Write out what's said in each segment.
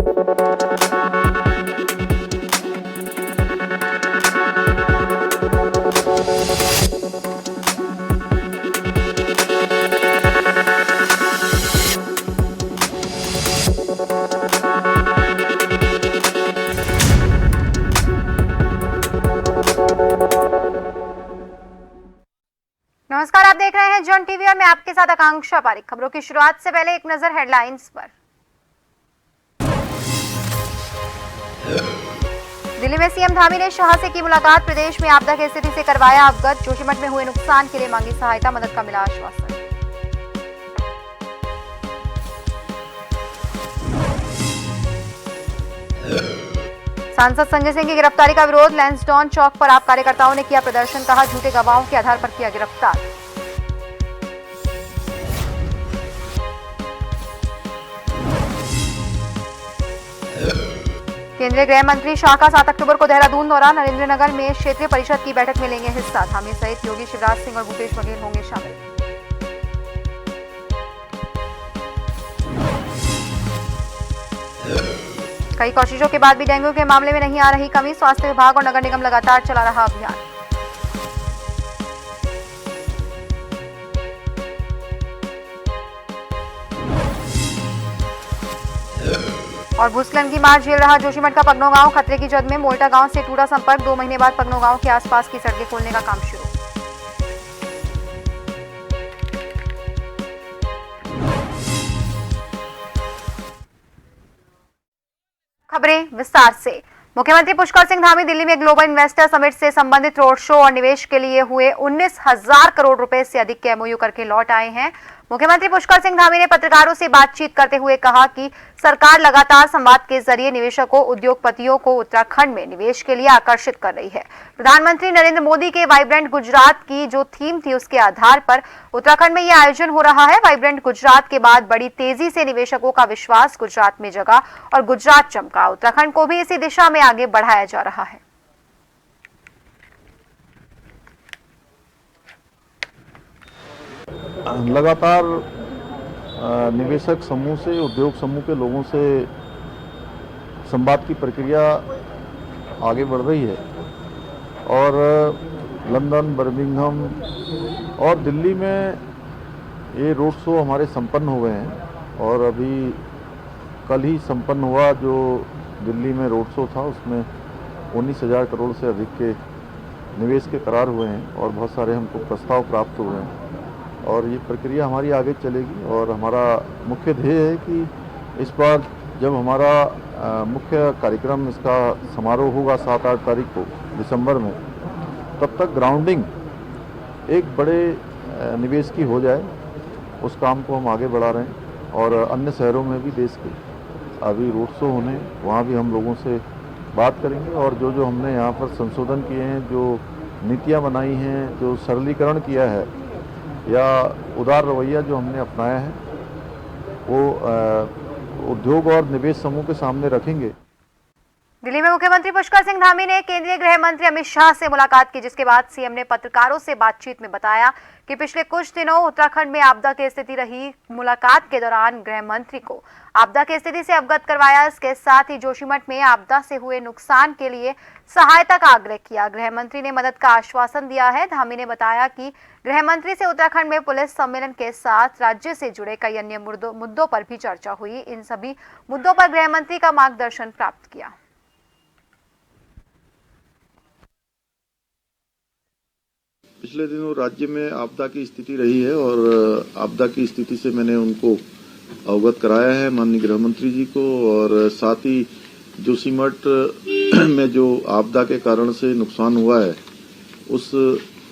नमस्कार, आप देख रहे हैं जन टीवी और मैं आपके साथ आकांक्षा पारिक। खबरों की शुरुआत से पहले एक नजर हेडलाइंस पर। दिल्ली में सीएम धामी ने शाह से की मुलाकात, प्रदेश में आपदा की स्थिति से करवाया अवगत, जोशीमठ में हुए नुकसान के लिए मांगी सहायता, मदद का मिला आश्वासन। सांसद संजय सिंह की गिरफ्तारी का विरोध, लैंसडाउन चौक पर आप कार्यकर्ताओं ने किया प्रदर्शन, कहा झूठे गवाहों के आधार पर किया गिरफ्तार। केंद्रीय गृह मंत्री शाह का 7 अक्टूबर को देहरादून दौरा, नरेंद्रनगर में क्षेत्रीय परिषद की बैठक में लेंगे हिस्सा, धामी सहित योगी शिवराज सिंह और भूपेश बघेल होंगे शामिल। कई कोशिशों के बाद भी डेंगू के मामले में नहीं आ रही कमी, स्वास्थ्य विभाग और नगर निगम लगातार चला रहा अभियान। और भूस्खलन की मार झेल रहा जोशीमठ का पगनो गांव, खतरे की जद में, मोल्टा गांव से टूटा संपर्क, 2 महीने बाद पगनो गांव के आसपास की सड़कें खोलने का काम शुरू। खबरें विस्तार से। मुख्यमंत्री पुष्कर सिंह धामी दिल्ली में ग्लोबल इन्वेस्टर समिट से संबंधित रोड शो और निवेश के लिए हुए 19,000 करोड़ रुपए से अधिक के एमओयू करके लौट आए हैं। मुख्यमंत्री पुष्कर सिंह धामी ने पत्रकारों से बातचीत करते हुए कहा कि सरकार लगातार संवाद के जरिए निवेशकों, उद्योगपतियों को उत्तराखंड में निवेश के लिए आकर्षित कर रही है। प्रधानमंत्री नरेंद्र मोदी के वाइब्रेंट गुजरात की जो थीम थी, उसके आधार पर उत्तराखंड में यह आयोजन हो रहा है। वाइब्रेंट गुजरात के बाद बड़ी तेजी से निवेशकों का विश्वास गुजरात में जगा और गुजरात चमका। उत्तराखंड को भी इसी दिशा में आगे बढ़ाया जा रहा है। लगातार निवेशक समूह से, उद्योग समूह के लोगों से संवाद की प्रक्रिया आगे बढ़ रही है और लंदन, बर्मिंघम और दिल्ली में ये रोड शो हमारे संपन्न हो गए हैं और अभी कल ही संपन्न हुआ जो दिल्ली में रोड शो था, उसमें 19,000 करोड़ से अधिक के निवेश के करार हुए हैं और बहुत सारे हमको प्रस्ताव प्राप्त हुए हैं और ये प्रक्रिया हमारी आगे चलेगी। और हमारा मुख्य ध्येय है कि इस बार जब हमारा मुख्य कार्यक्रम, इसका समारोह होगा 7-8 तारीख को दिसंबर में, तब तक ग्राउंडिंग एक बड़े निवेश की हो जाए, उस काम को हम आगे बढ़ा रहे हैं। और अन्य शहरों में भी देश के अभी रोड शो होने, वहाँ भी हम लोगों से बात करेंगे और जो हमने यहाँ पर संशोधन किए हैं, जो नीतियाँ बनाई हैं, जो सरलीकरण किया है या उदार रवैया जो हमने अपनाया है, वो उद्योग और निवेश समूह के सामने रखेंगे। दिल्ली में मुख्यमंत्री पुष्कर सिंह धामी ने केंद्रीय गृह मंत्री अमित शाह से मुलाकात की, जिसके बाद सीएम ने पत्रकारों से बातचीत में बताया कि पिछले कुछ दिनों उत्तराखंड में आपदा की स्थिति रही। मुलाकात के दौरान गृह मंत्री को आपदा की स्थिति से अवगत करवाया। इसके साथ ही जोशीमठ में आपदा से हुए नुकसान के लिए सहायता का आग्रह किया। गृह मंत्री ने मदद का आश्वासन दिया है। धामी ने बताया कि गृह मंत्री से उत्तराखंड में पुलिस सम्मेलन के साथ राज्य से जुड़े कई अन्य मुद्दों पर भी चर्चा हुई। इन सभी मुद्दों पर गृह मंत्री का मार्गदर्शन प्राप्त किया। पिछले दिनों राज्य में आपदा की स्थिति रही है और आपदा की स्थिति से मैंने उनको अवगत कराया है, माननीय गृह मंत्री जी को, और साथ ही जोशीमठ में जो आपदा के कारण से नुकसान हुआ है, उस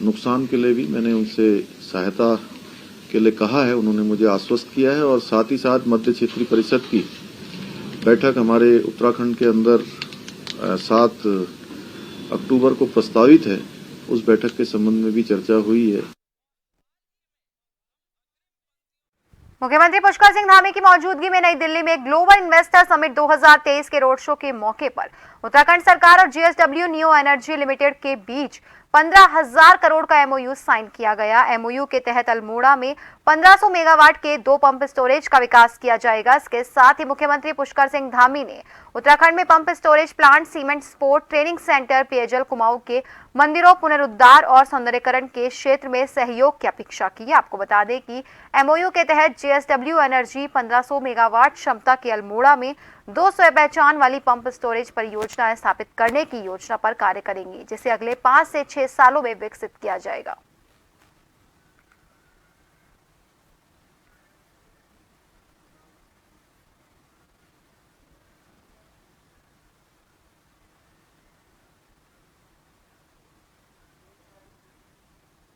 नुकसान के लिए भी मैंने उनसे सहायता के लिए कहा है। उन्होंने मुझे आश्वस्त किया है और साथ ही साथ मध्य क्षेत्रीय परिषद की बैठक हमारे उत्तराखंड के अंदर 7 अक्टूबर को प्रस्तावित है, उस बैठक के संबंध में भी चर्चा हुई है। मुख्यमंत्री पुष्कर सिंह धामी की मौजूदगी में नई दिल्ली में ग्लोबल इन्वेस्टर समिट 2023 के रोड शो के मौके पर उत्तराखंड सरकार और जीएसडब्ल्यू न्यू एनर्जी लिमिटेड के बीच 15,000 करोड़ का एमओयू साइन किया गया। एमओयू के तहत अल्मोड़ा में 1500 मेगावाट के 2 पंप स्टोरेज का विकास किया जाएगा। इसके साथ ही मुख्यमंत्री पुष्कर सिंह धामी ने उत्तराखंड में pump storage plant, cement sport training centre, पेयजल, कुमाऊं के मंदिरों, पुनरुद्धार और सौंदर्यीकरण के क्षेत्र में सहयोग की अपेक्षा की। आपको बता दें कि एमओयू के तहत जेएसडब्ल्यू एनर्जी 1500 मेगावाट क्षमता के अल्मोड़ा में 200 पहचान वाली पंप स्टोरेज परियोजना स्थापित करने की योजना पर कार्य करेंगी, जिसे अगले 5 से 6 सालों में विकसित किया जाएगा।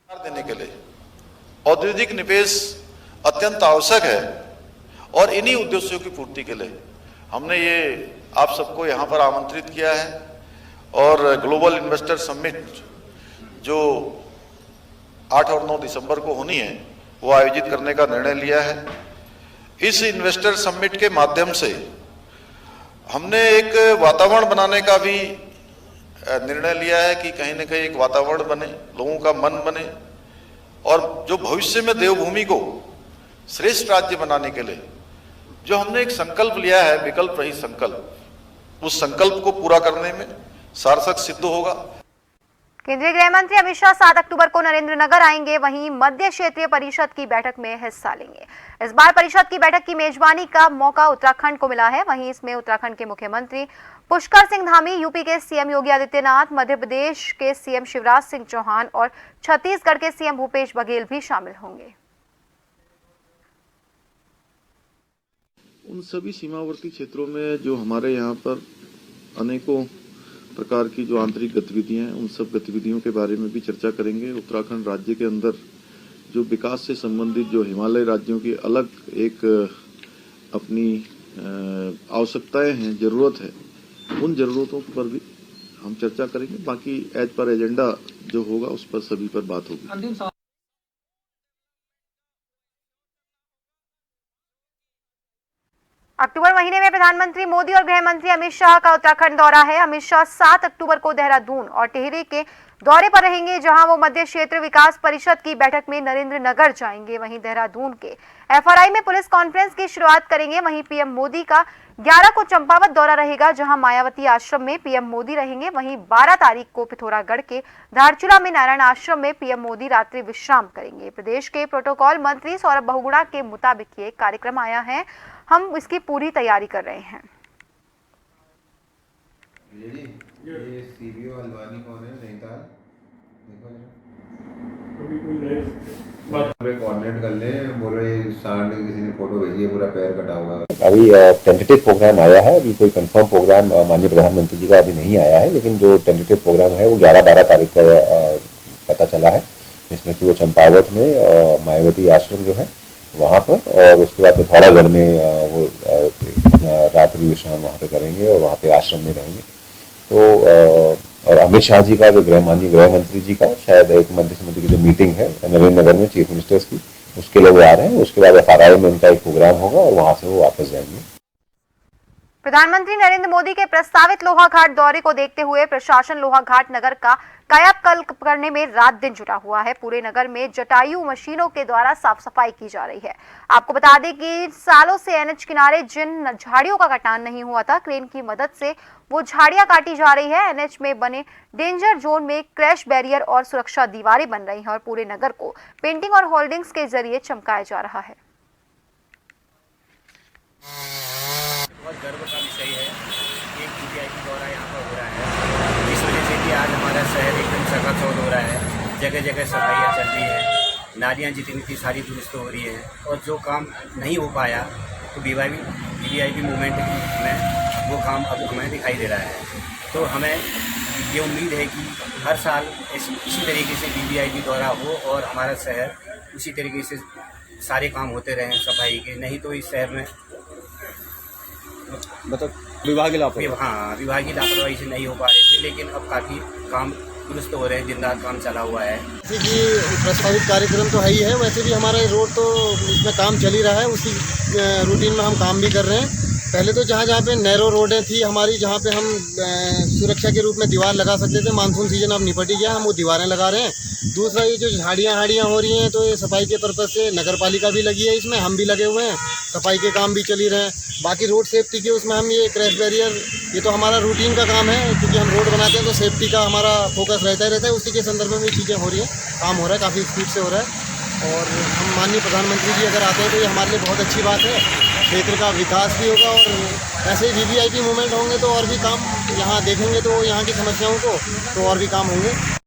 देने के लिए औद्योगिक निवेश अत्यंत आवश्यक है और इन्हीं उद्देश्यों की पूर्ति के लिए हमने ये आप सबको यहाँ पर आमंत्रित किया है और ग्लोबल इन्वेस्टर समिट जो 8 और 9 दिसंबर को होनी है वो आयोजित करने का निर्णय लिया है। इस इन्वेस्टर समिट के माध्यम से हमने एक वातावरण बनाने का भी निर्णय लिया है कि कहीं न कहीं एक वातावरण बने, लोगों का मन बने और जो भविष्य में देवभूमि को श्रेष्ठ राज्य बनाने के लिए जो हमने एक संकल्प लिया है, विकल्प रहित संकल्प, उस संकल्प को पूरा करने में सार्थक सिद्ध होगा। केंद्रीय गृह मंत्री अमित शाह 7 अक्टूबर को नरेंद्रनगर आएंगे, वहीं मध्य क्षेत्रीय परिषद की बैठक में हिस्सा लेंगे। इस बार परिषद की बैठक की मेजबानी का मौका उत्तराखंड को मिला है। वहीं इसमें उत्तराखंड के मुख्यमंत्री पुष्कर सिंह धामी, यूपी के सीएम योगी आदित्यनाथ, मध्य प्रदेश के सीएम शिवराज सिंह चौहान और छत्तीसगढ़ के सीएम भूपेश बघेल भी शामिल होंगे। उन सभी सीमावर्ती क्षेत्रों में जो हमारे यहाँ पर अनेकों प्रकार की जो आंतरिक गतिविधियां हैं, उन सब गतिविधियों के बारे में भी चर्चा करेंगे। उत्तराखंड राज्य के अंदर जो विकास से संबंधित जो हिमालय राज्यों की अलग एक अपनी आवश्यकताएं हैं, जरूरत है, उन जरूरतों पर भी हम चर्चा करेंगे। बाकी एज पर एजेंडा जो होगा उस पर सभी पर बात होगी। अक्टूबर महीने में प्रधानमंत्री मोदी और गृह मंत्री अमित शाह का उत्तराखंड दौरा है। अमित शाह 7 अक्टूबर को देहरादून और टिहरी के दौरे पर रहेंगे, जहां वो मध्य क्षेत्र विकास परिषद की बैठक में नरेंद्रनगर जाएंगे। वहीं देहरादून के एफआरआई में पुलिस कॉन्फ्रेंस की शुरुआत करेंगे। वहीं पीएम मोदी का 11 को चंपावत दौरा रहेगा, जहां मायावती आश्रम में पीएम मोदी रहेंगे। वहीं 12 तारीख को पिथौरागढ़ के धारचूला में नारायण आश्रम में पीएम मोदी रात्रि विश्राम करेंगे। प्रदेश के प्रोटोकॉल मंत्री सौरभ बहुगुणा के मुताबिक ये कार्यक्रम आया है, हम इसकी पूरी तैयारी कर रहे हैं। ये सीबीओ अलवानी कौन है? नैनीताल कोऑर्डिनेट कर ले, बोलो ये सांड किसी ने फोटो भेजी है, पूरा पैर कटा हुआ। अभी टेंटेटिव प्रोग्राम आया है, अभी कोई कंफर्म प्रोग्राम माननीय प्रधानमंत्री जी का अभी नहीं आया है, लेकिन जो टेंटेटिव प्रोग्राम है वो 11-12 तारीख का पता चला है, जिसमें कि वो चंपावत में मायावती आश्रम जो है वहाँ पर, और उसके बाद पिथौरागढ़ में वो रात्रि विश्राम वहाँ पे करेंगे और वहाँ पे आश्रम में रहेंगे। तो और अमित शाह जी का जो माननीय गृह मंत्री जी का शायद एक मध्य समिति की जो मीटिंग है नरेंद्रनगर में चीफ मिनिस्टर्स की, उसके लिए वो आ रहे हैं। उसके बाद एफआरआई में उनका एक प्रोग्राम होगा और वहाँ से वो वापस जाएंगे। प्रधानमंत्री नरेंद्र मोदी के प्रस्तावित लोहाघाट दौरे को देखते हुए प्रशासन लोहाघाट नगर का कायाकल्प करने में रात दिन जुटा हुआ है। पूरे नगर में जटायु मशीनों के द्वारा साफ सफाई की जा रही है। आपको बता दें कि सालों से एनएच किनारे जिन झाड़ियों का कटान नहीं हुआ था, क्रेन की मदद से वो झाड़ियां काटी जा रही है। एनएच में बने डेंजर जोन में क्रैश बैरियर और सुरक्षा दीवारें बन रही हैं और पूरे नगर को पेंटिंग और होल्डिंग्स के जरिए चमकाया जा रहा है। बहुत गर्व का विषय है कि एक वीवीआईपी दौरा यहाँ पर हो रहा है, जिस वजह से कि आज हमारा शहर एकदम चकाचौंध हो रहा है। जगह जगह सफाइयाँ चल रही हैं, नालियाँ जितनी थी सारी दुरुस्त हो रही है, और जो काम नहीं हो पाया तो वीवीआईपी मूवमेंट में वो काम अब हमें दिखाई दे रहा है। तो हमें ये उम्मीद है कि हर साल इसी तरीके से वीवीआईपी दौरा हो और हमारा शहर उसी तरीके से सारे काम होते रहें सफाई के। नहीं तो इस शहर में मतलब विभागीय लापरवाही से नहीं हो पा रही थी, लेकिन अब काफ़ी काम दुरुस्त हो रहे हैं, दिन रात काम चला हुआ है। जैसे कि प्रस्तावित कार्यक्रम तो है ही है, वैसे भी हमारा रोड तो इसमें काम चल ही रहा है, उसी रूटीन में हम काम भी कर रहे हैं। पहले तो जहाँ जहाँ पे नैरो रोडें थी हमारी, जहाँ पे हम सुरक्षा के रूप में दीवार लगा सकते थे, मानसून सीजन अब निपट ही गया, हम वो दीवारें लगा रहे हैं। दूसरा ये जो झाड़ियाँ हो रही हैं, तो ये सफाई के पर्पज़ से नगर पालिका भी लगी है, इसमें हम भी लगे हुए हैं, सफाई के काम भी चल ही रहे हैं। बाकी रोड सेफ्टी के उसमें हम ये क्रैश बैरियर, ये तो हमारा रूटीन का काम है, क्योंकि हम रोड बनाते हैं तो सेफ्टी का हमारा फोकस रहता है। उसी के संदर्भ में भी चीज़ें हो रही हैं, काम हो रहा है, काफ़ी स्पीड से हो रहा है। और हम माननीय प्रधानमंत्री जी अगर आते हैं तो ये हमारे लिए बहुत अच्छी बात है, क्षेत्र का विकास भी होगा और ऐसे ही वीवीआईपी मूवमेंट होंगे तो और भी काम यहाँ देखेंगे, तो यहाँ की समस्याओं को तो और भी काम होंगे।